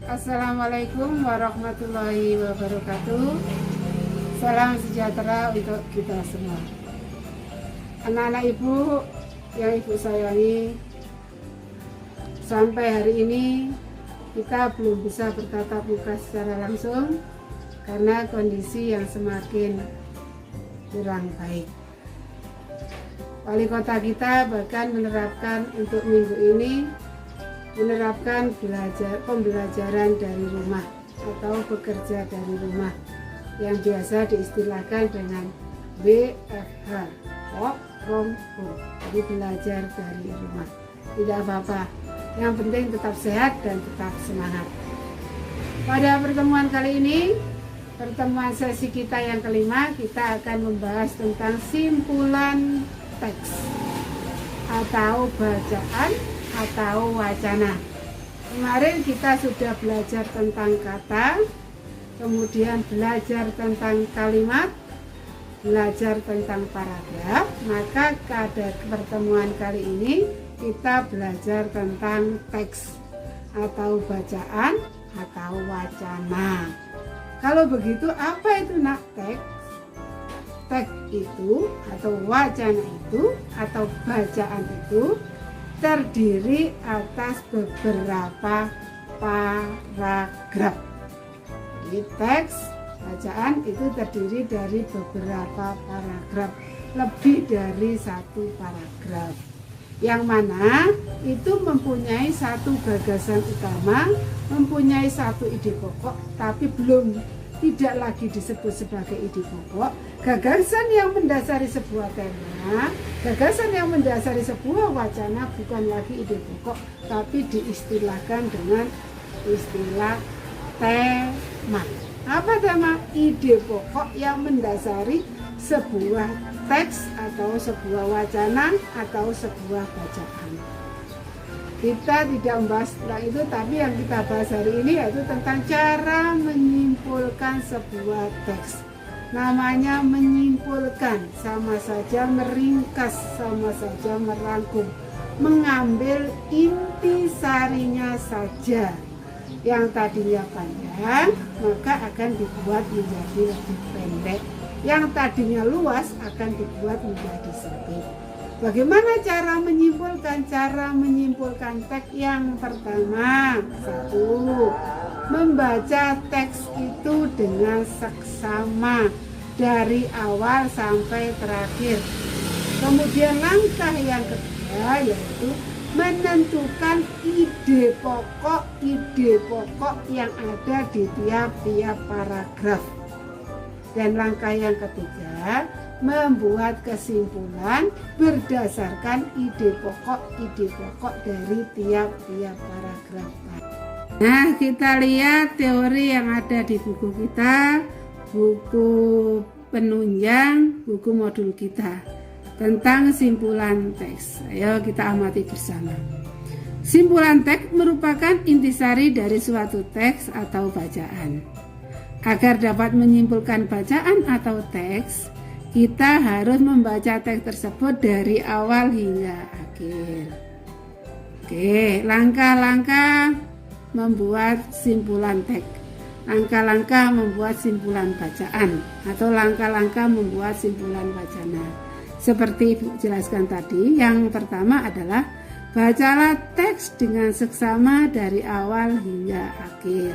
Assalamualaikum warahmatullahi wabarakatuh. Salam sejahtera untuk kita semua. Anak-anak ibu yang ibu sayangi, sampai hari ini kita belum bisa bertatap muka secara langsung karena kondisi yang semakin kurang baik. Wali kota kita bahkan menerapkan untuk minggu ini pembelajaran dari rumah atau bekerja dari rumah yang biasa diistilahkan dengan WFH, work from home. Jadi belajar dari rumah. Tidak apa-apa, yang penting tetap sehat dan tetap semangat. Pada pertemuan kali ini, pertemuan sesi kita yang kelima, kita akan membahas tentang simpulan teks atau bacaan atau wacana. Kemarin kita sudah belajar tentang kata, kemudian belajar tentang kalimat, belajar tentang paragraf. Maka pada pertemuan kali ini kita belajar tentang teks atau bacaan atau wacana. Kalau begitu, apa itu nak teks? Teks itu atau wacana itu atau bacaan itu terdiri atas beberapa paragraf. Jadi teks bacaan itu terdiri dari beberapa paragraf, lebih dari satu paragraf, yang mana itu mempunyai satu gagasan utama, mempunyai satu ide pokok, tapi tidak lagi disebut sebagai ide pokok. Gagasan yang mendasari sebuah tema, gagasan yang mendasari sebuah wacana bukan lagi ide pokok, tapi diistilahkan dengan istilah tema. Apa tema? Ide pokok yang mendasari sebuah teks atau sebuah wacana atau sebuah bacaan. Kita tidak membahas tentang itu, tapi yang kita bahas hari ini yaitu tentang cara menyimpulkan sebuah teks. Namanya menyimpulkan, sama saja meringkas, sama saja merangkum, mengambil inti sarinya saja. Yang tadinya panjang, maka akan dibuat menjadi lebih pendek. Yang tadinya luas akan dibuat menjadi sempit. Bagaimana cara menyimpulkan? Cara menyimpulkan teks yang pertama, satu, membaca teks itu dengan seksama dari awal sampai terakhir. Kemudian langkah yang kedua yaitu menentukan ide pokok yang ada di tiap-tiap paragraf. Dan langkah yang ketiga, membuat kesimpulan berdasarkan ide pokok dari tiap-tiap paragraf. Nah, kita lihat teori yang ada di buku kita, buku penunjang, buku modul kita tentang simpulan teks. Ayo kita amati bersama. Simpulan teks merupakan intisari dari suatu teks atau bacaan. Agar dapat menyimpulkan bacaan atau teks, kita harus membaca teks tersebut dari awal hingga akhir. Oke, langkah-langkah membuat simpulan teks, langkah-langkah membuat simpulan bacaan, atau langkah-langkah membuat simpulan wacana. Seperti Ibu jelaskan tadi, yang pertama adalah bacalah teks dengan seksama dari awal hingga akhir.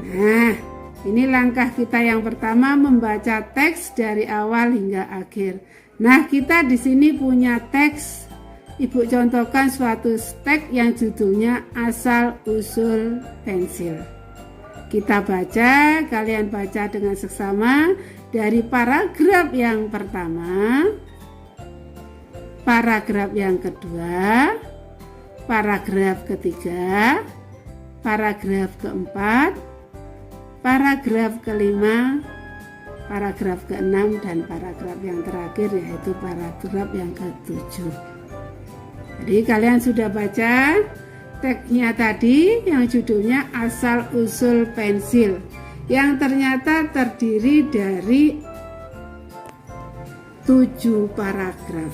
Nah, ini langkah kita yang pertama, membaca teks dari awal hingga akhir. Nah, kita di sini punya teks. Ibu contohkan suatu teks yang judulnya Asal Usul Pensil. Kita baca, kalian baca dengan seksama dari paragraf yang pertama, paragraf yang kedua, paragraf ketiga, paragraf keempat, paragraf kelima, paragraf keenam, dan paragraf yang terakhir yaitu paragraf yang ketujuh. Jadi kalian sudah baca teksnya tadi yang judulnya Asal Usul Pensil, yang ternyata terdiri dari 7 paragraf.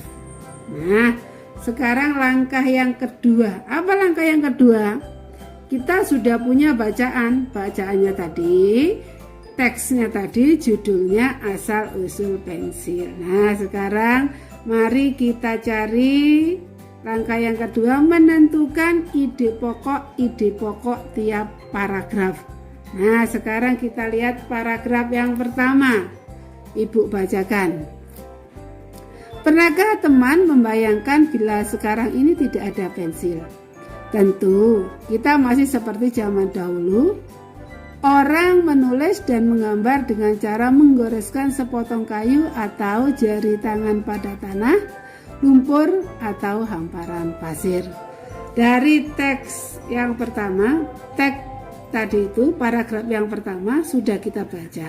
Nah, Sekarang langkah yang kedua. Apa langkah yang kedua? Kita sudah punya bacaannya tadi, teksnya tadi, judulnya Asal Usul Pensil. Nah, sekarang mari kita cari langkah yang kedua, menentukan ide pokok tiap paragraf. Nah, sekarang kita lihat paragraf yang pertama. Ibu bacakan. Pernahkah teman membayangkan bila sekarang ini tidak ada pensil? Tentu, kita masih seperti zaman dahulu. Orang menulis dan menggambar dengan cara menggoreskan sepotong kayu atau jari tangan pada tanah, lumpur, atau hamparan pasir. Dari teks yang pertama, teks tadi itu paragraf yang pertama sudah kita baca.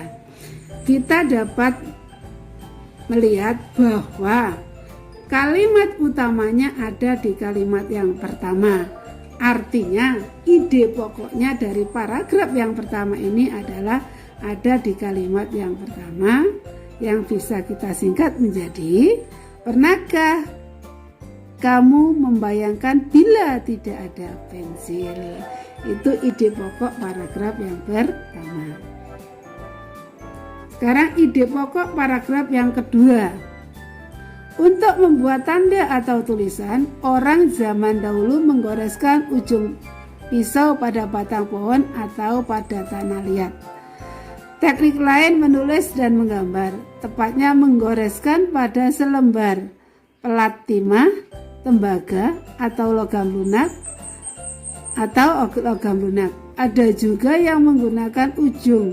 Kita dapat melihat bahwa kalimat utamanya ada di kalimat yang pertama. Artinya ide pokoknya dari paragraf yang pertama ini adalah ada di kalimat yang pertama, yang bisa kita singkat menjadi, pernahkah kamu membayangkan bila tidak ada pensil? Itu ide pokok paragraf yang pertama. Sekarang ide pokok paragraf yang kedua. Untuk membuat tanda atau tulisan, orang zaman dahulu menggoreskan ujung pisau pada batang pohon atau pada tanah liat. Teknik lain menulis dan menggambar, tepatnya menggoreskan pada selembar pelat timah, tembaga, atau logam lunak. Ada juga yang menggunakan ujung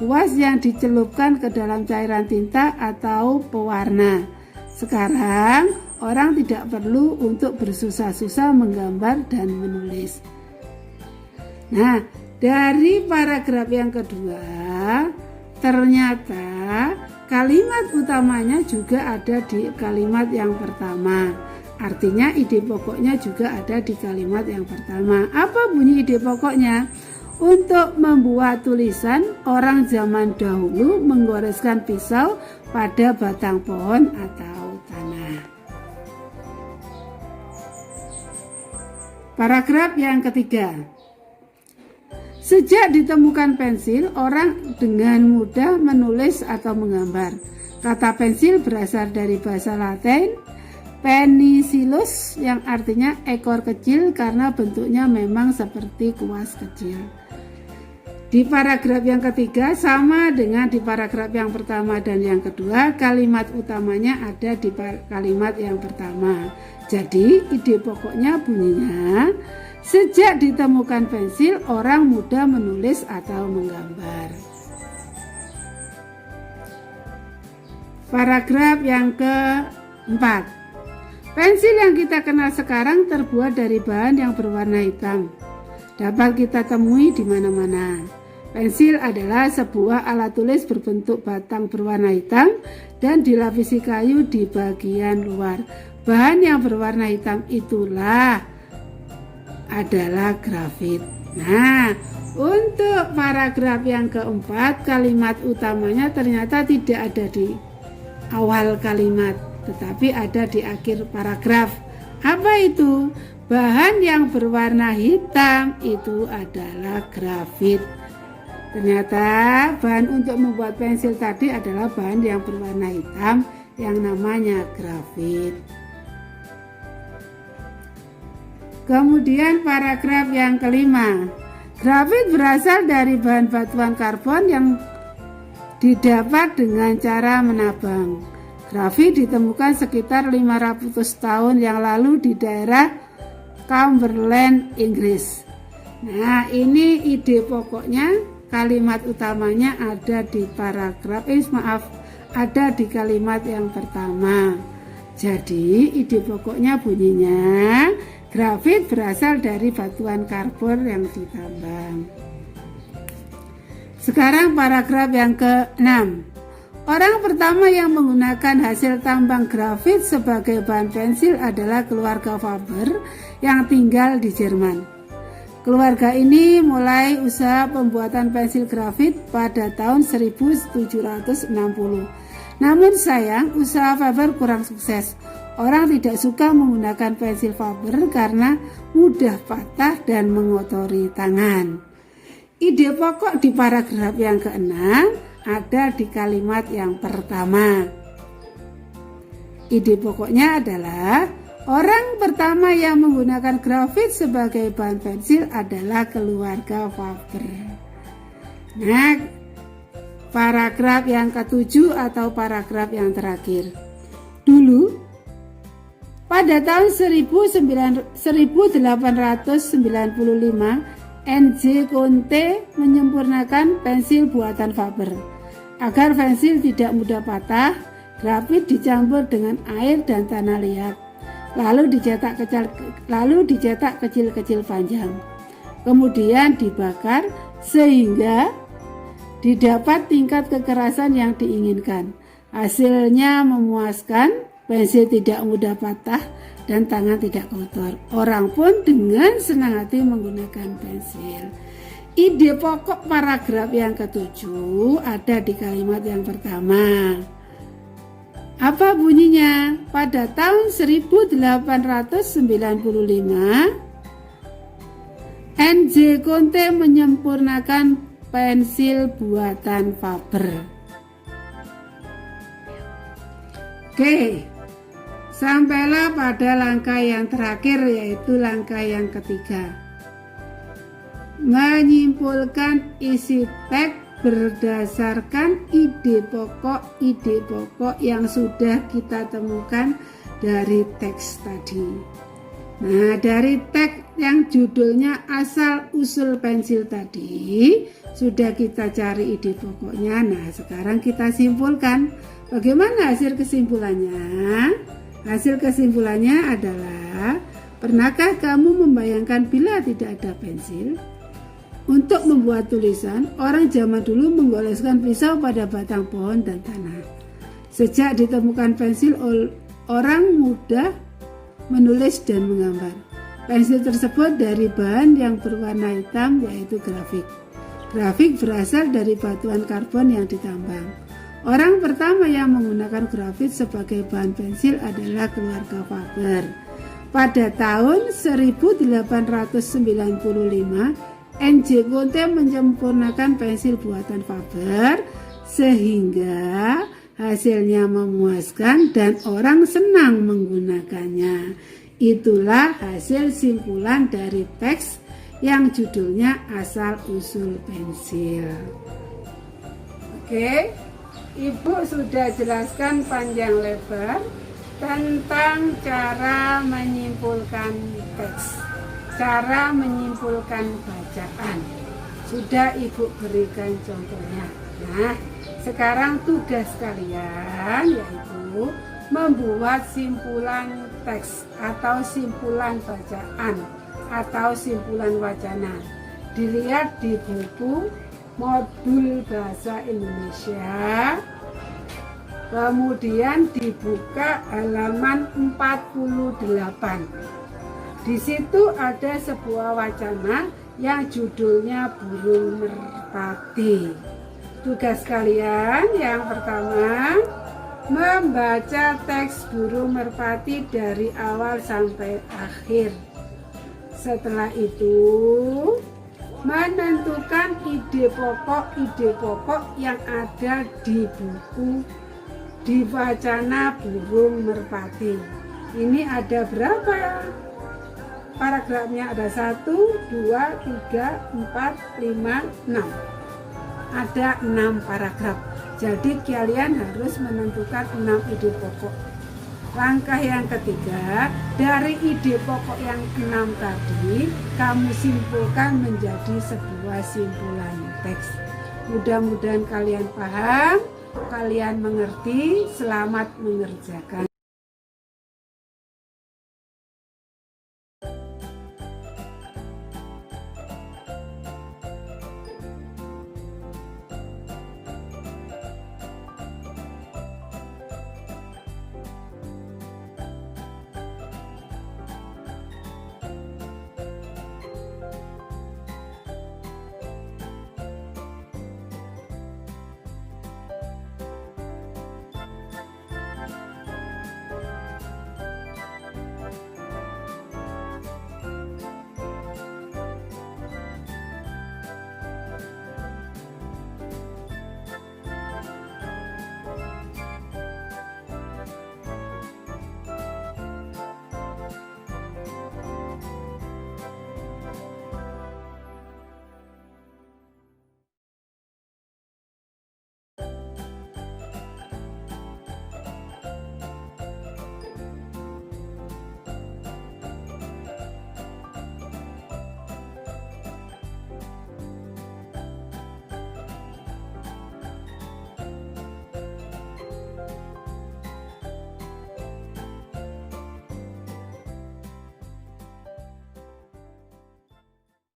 kuas yang dicelupkan ke dalam cairan tinta atau pewarna. Sekarang orang tidak perlu untuk bersusah-susah menggambar dan menulis. Nah, dari paragraf yang kedua, ternyata kalimat utamanya juga ada di kalimat yang pertama. Artinya ide pokoknya juga ada di kalimat yang pertama. Apa bunyi ide pokoknya? Untuk membuat tulisan, orang zaman dahulu menggoreskan pisau pada batang pohon atau tanah. Paragraf yang ketiga. Sejak ditemukan pensil, orang dengan mudah menulis atau menggambar. Kata pensil berasal dari bahasa Latin penicillus yang artinya ekor kecil karena bentuknya memang seperti kuas kecil. Di paragraf yang ketiga sama dengan di paragraf yang pertama dan yang kedua, kalimat utamanya ada di kalimat yang pertama. Jadi ide pokoknya bunyinya, sejak ditemukan pensil orang mudah menulis atau menggambar. Paragraf yang keempat. Pensil yang kita kenal sekarang terbuat dari bahan yang berwarna hitam. Dapat kita temui di mana-mana. Pensil adalah sebuah alat tulis berbentuk batang berwarna hitam dan dilapisi kayu di bagian luar. Bahan yang berwarna hitam itulah adalah grafit. Nah, untuk paragraf yang keempat, kalimat utamanya ternyata tidak ada di awal kalimat, tetapi ada di akhir paragraf. Apa itu? Bahan yang berwarna hitam itu adalah grafit. Ternyata bahan untuk membuat pensil tadi adalah bahan yang berwarna hitam yang namanya grafit. Kemudian paragraf yang kelima. Grafit berasal dari bahan batuan karbon yang didapat dengan cara menabang. Grafit ditemukan sekitar 500 tahun yang lalu di daerah Cumberland, Inggris. Nah, ini ide pokoknya. Kalimat utamanya ada di ada di kalimat yang pertama. Jadi ide pokoknya bunyinya, grafit berasal dari batuan karbon yang ditambang. Sekarang paragraf yang ke-6. Orang pertama yang menggunakan hasil tambang grafit sebagai bahan pensil adalah keluarga Faber yang tinggal di Jerman. Keluarga ini mulai usaha pembuatan pensil grafit pada tahun 1760. Namun sayang, usaha Faber kurang sukses. Orang tidak suka menggunakan pensil Faber karena mudah patah dan mengotori tangan. Ide pokok di paragraf yang ke-6 ada di kalimat yang pertama. Ide pokoknya adalah orang pertama yang menggunakan grafit sebagai bahan pensil adalah keluarga Faber. Nah, paragraf yang ke-7 atau paragraf yang terakhir. Dulu, pada tahun 1895, N.J. Conte menyempurnakan pensil buatan Faber. Agar pensil tidak mudah patah, grafit dicampur dengan air dan tanah liat, lalu dicetak kecil-kecil panjang. Kemudian dibakar sehingga didapat tingkat kekerasan yang diinginkan. Hasilnya memuaskan, pensil tidak mudah patah dan tangan tidak kotor. Orang pun dengan senang hati menggunakan pensil. Ide pokok paragraf yang ke-7 ada di kalimat yang pertama. Apa bunyinya? Pada tahun 1895, N.J. Conte menyempurnakan pensil buatan Faber. Oke, sampailah pada langkah yang terakhir, yaitu langkah yang ketiga. Menyimpulkan isi teks berdasarkan ide pokok yang sudah kita temukan dari teks tadi. Nah, dari teks yang judulnya asal usul pensil tadi sudah kita cari ide pokoknya. Nah, sekarang kita simpulkan. Bagaimana hasil kesimpulannya? Hasil kesimpulannya adalah, pernahkah kamu membayangkan bila tidak ada pensil? Untuk membuat tulisan, orang zaman dulu menggoleskan pisau pada batang pohon dan tanah. Sejak ditemukan pensil, orang mudah menulis dan menggambar. Pensil tersebut dari bahan yang berwarna hitam, yaitu grafit. Grafit berasal dari batuan karbon yang ditambang. Orang pertama yang menggunakan grafit sebagai bahan pensil adalah keluarga Faber. Pada tahun 1895, N.J. Conte menyempurnakan pensil buatan Faber sehingga hasilnya memuaskan dan orang senang menggunakannya. Itulah hasil simpulan dari teks yang judulnya asal usul pensil. Oke, Ibu sudah jelaskan panjang lebar tentang cara menyimpulkan teks, cara menyimpulkan bacaan. Sudah Ibu berikan contohnya. Nah, sekarang tugas kalian yaitu membuat simpulan teks atau simpulan bacaan atau simpulan wacana. Dilihat di buku modul bahasa Indonesia, kemudian dibuka halaman 48. Di situ ada sebuah wacana yang judulnya burung merpati. Tugas kalian yang pertama, membaca teks burung merpati dari awal sampai akhir. Setelah itu, menentukan ide pokok yang ada di buku di wacana burung merpati. Ini ada berapa paragrafnya? Ada 1, 2, 3, 4, 5, 6. Ada 6 paragraf. Jadi kalian harus menentukan 6 ide pokok. Langkah yang ketiga, dari ide pokok yang 6 tadi, kamu simpulkan menjadi sebuah simpulan teks. Mudah-mudahan kalian paham, kalian mengerti. Selamat mengerjakan.